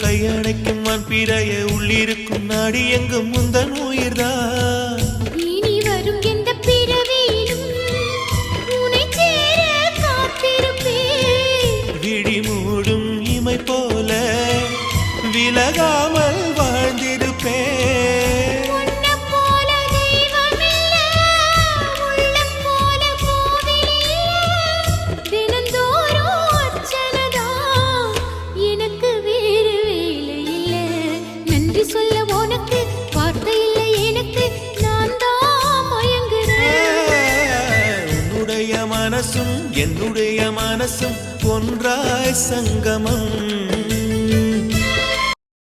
கையடைக்கும் பிறைய உள்ளிருக்கும் நாடி எங்கும் முந்தன் உயிர்தான். இனி வரும் எந்த பிறவியிலும் உன்னை சேர காத்திருப்பேன். விழி மூடும் இமை போல விலகாமல் வாழ்ந்திருப்பேன். உன்னைப் போல தெய்வமில்லை, உள்ளம் போல கோவிலில்லை. தினந்தோறும் அர்ச்சனைதான், எனக்கு வேறு வேலை இல்லை. நன்றி சொல்ல உனக்கு வார்த்தை இல்லை எனக்கு, நான் தான் மயங்குறேன். உன்னுடைய மனசும் என்னுடைய மனசும் ஒன்றாய் சங்கமம்.